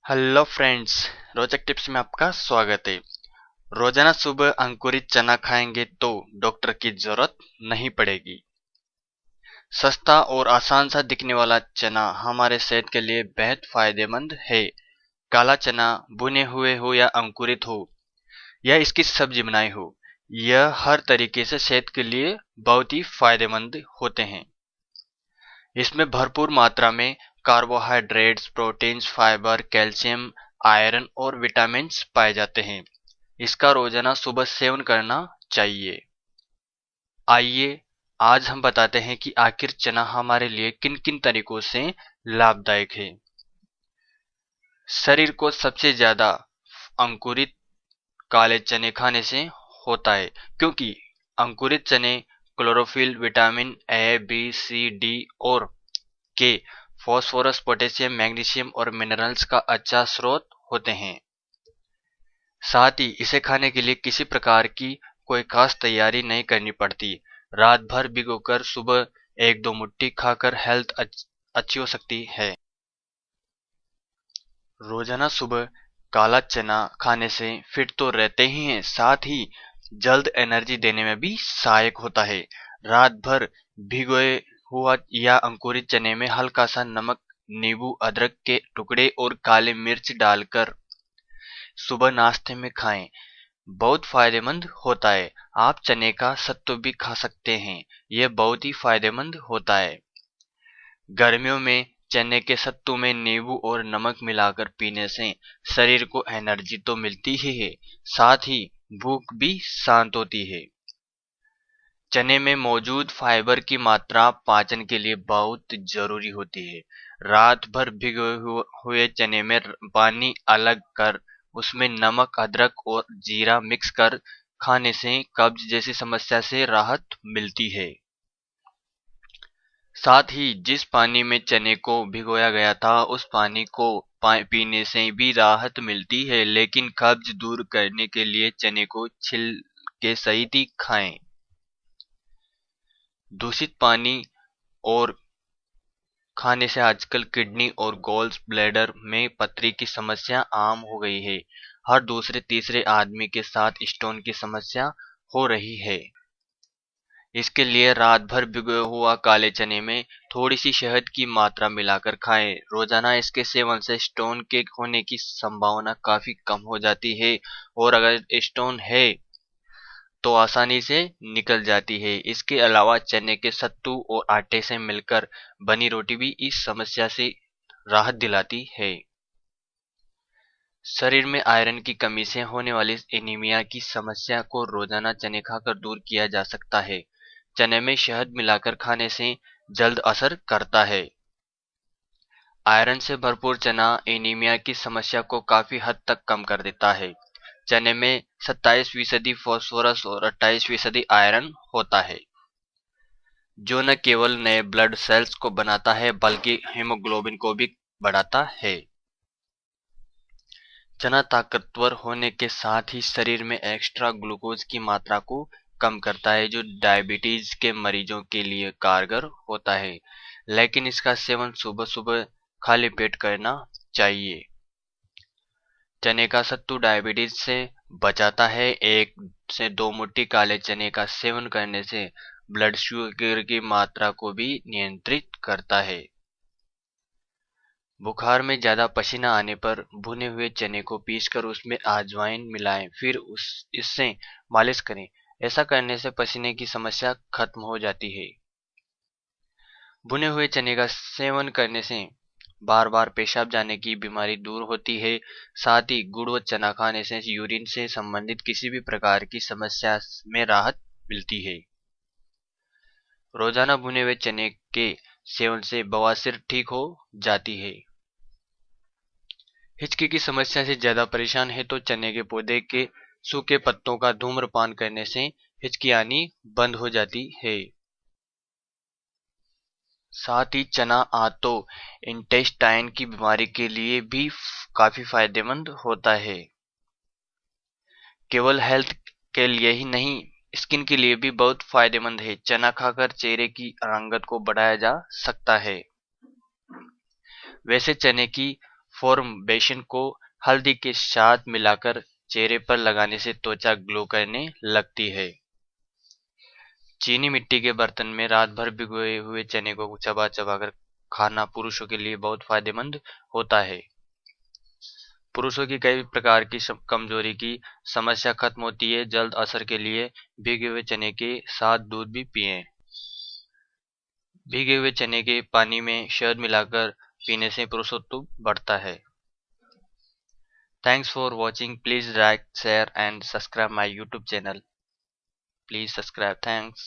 Hello friends, रोचक tips में आपका स्वागत है। रोजाना सुबह अंकुरित चना खाएंगे तो डॉक्टर की जरूरत नहीं पड़ेगी। सस्ता और आसान सा दिखने वाला चना हमारे सेहत के लिए बेहद फायदेमंद है। काला चना भुने हुए हो या अंकुरित हो या इसकी सब्जी बनाई हो, यह हर तरीके से सेहत के लिए बहुत ही फायदेमंद होते हैं। इसमें भरपूर मात्रा में carbohydrates, proteins, fibre, calcium, iron और विटामिन्स पाए जाते हैं। इसका रोजाना सुबह सेवन करना चाहिए। आइए आज हम बताते हैं कि आखिर चना हमारे लिए किन किन तरीकों से लाभदायक है। शरीर को सबसे ज्यादा अंकुरित काले चने खाने से होता है, क्योंकि अंकुरित चने chlorophyll, vitamin A, B, C, D और के, फास्फोरस, पोटेशियम, मैग्नीशियम और मिनरल्स का अच्छा स्रोत होते हैं। साथ ही इसे खाने के लिए किसी प्रकार की कोई खास तैयारी नहीं करनी पड़ती। रात भर भिगोकर सुबह एक दो मुट्ठी खाकर हेल्थ अच्छी हो सकती है। रोजाना सुबह काला चना खाने से फिट तो रहते ही हैं, साथ ही जल्द एनर्जी देने में भी सहायक होता है। रात भर भिगोए हुआ या अंकुरित चने में हल्का सा नमक, नींबू, अदरक के टुकड़े और काले मिर्च डालकर सुबह नाश्ते में खाएं, बहुत फायदेमंद होता है। आप चने का सत्तू भी खा सकते हैं, यह बहुत ही फायदेमंद होता है। गर्मियों में चने के सत्तू में नींबू और नमक मिलाकर पीने से शरीर को एनर्जी तो मिलती ही है, साथ ही भूख भी शांत होती है। चने में मौजूद फाइबर की मात्रा पाचन के लिए बहुत जरूरी होती है। रात भर भिगोए हुए चने में पानी अलग कर उसमें नमक, अदरक और जीरा मिक्स कर खाने से कब्ज जैसी समस्या से राहत मिलती है। साथ ही जिस पानी में चने को भिगोया गया था, उस पानी को पीने से भी राहत मिलती है, लेकिन कब्ज दूर करने के लिए चने को छिल के सहित ही खाएं। दूषित पानी और खाने से आजकल किडनी और गॉल ब्लैडर में पथरी की समस्या आम हो गई है। हर दूसरे तीसरे आदमी के साथ स्टोन की समस्या हो रही है। इसके लिए रात भर भिगोया हुआ काले चने में थोड़ी सी शहद की मात्रा मिलाकर खाएं। रोजाना इसके सेवन से स्टोन के होने की संभावना काफी कम हो जाती है, और अगर स्टोन है तो आसानी से निकल जाती है। इसके अलावा चने के सत्तू और आटे से मिलकर बनी रोटी भी इस समस्या से राहत दिलाती है। शरीर में आयरन की कमी से होने वाली एनीमिया की समस्या को रोजाना चने खाकर दूर किया जा सकता है। चने में शहद मिलाकर खाने से जल्द असर करता है। आयरन से भरपूर चना एनीमिया की समस्या को काफी हद तक कम कर देता है। चने में 27% फास्फोरस और 28% आयरन होता है, जो न केवल नए ब्लड सेल्स को बनाता है बल्कि हीमोग्लोबिन को भी बढ़ाता है। चना ताकतवर होने के साथ ही शरीर में एक्स्ट्रा ग्लूकोज की मात्रा को कम करता है, जो डायबिटीज के मरीजों के लिए कारगर होता है। लेकिन इसका सेवन सुबह सुबह खाली पेट करना चाहिए। चने का सत्तू डायबिटीज से बचाता है। 1 से 2 मुट्ठी काले चने का सेवन करने से ब्लड शुगर की मात्रा को भी नियंत्रित करता है। बुखार में ज्यादा पसीना आने पर भुने हुए चने को पीसकर उसमें अजवाइन मिलाएं, फिर इससे मालिश करें। ऐसा करने से पसीने की समस्या खत्म हो जाती है। भुने हुए चने का सेवन करने से बार बार पेशाब जाने की बीमारी दूर होती है। साथ ही गुड़ व चना खाने से यूरिन से संबंधित किसी भी प्रकार की समस्या में राहत मिलती है। रोजाना भुने हुए चने के सेवन से बवासीर ठीक हो जाती है। हिचकी की समस्या से ज्यादा परेशान है तो चने के पौधे के सूखे पत्तों का धूम्रपान करने से हिचकी आनी बंद हो जाती है। साथ ही चना आतो इंटेस्टाइन की बीमारी के लिए भी काफी फायदेमंद होता है। केवल हेल्थ के लिए ही नहीं, स्किन के लिए भी बहुत फायदेमंद है। चना खाकर चेहरे की रंगत को बढ़ाया जा सकता है। वैसे चने की फॉर्मेशन को हल्दी के साथ मिलाकर चेहरे पर लगाने से त्वचा ग्लो करने लगती है। चीनी मिट्टी के बर्तन में रात भर भिगोए हुए चने को चबा चबा कर खाना पुरुषों के लिए बहुत फायदेमंद होता है। पुरुषों की कई प्रकार की कमजोरी की समस्या खत्म होती है। जल्द असर के लिए भीगे हुए चने के साथ दूध भी पिएं। भीगे हुए चने के पानी में शहद मिलाकर पीने से पुरुषत्व बढ़ता है। Thanks for watching. Please like, share and subscribe my YouTube channel. Please subscribe. Thanks.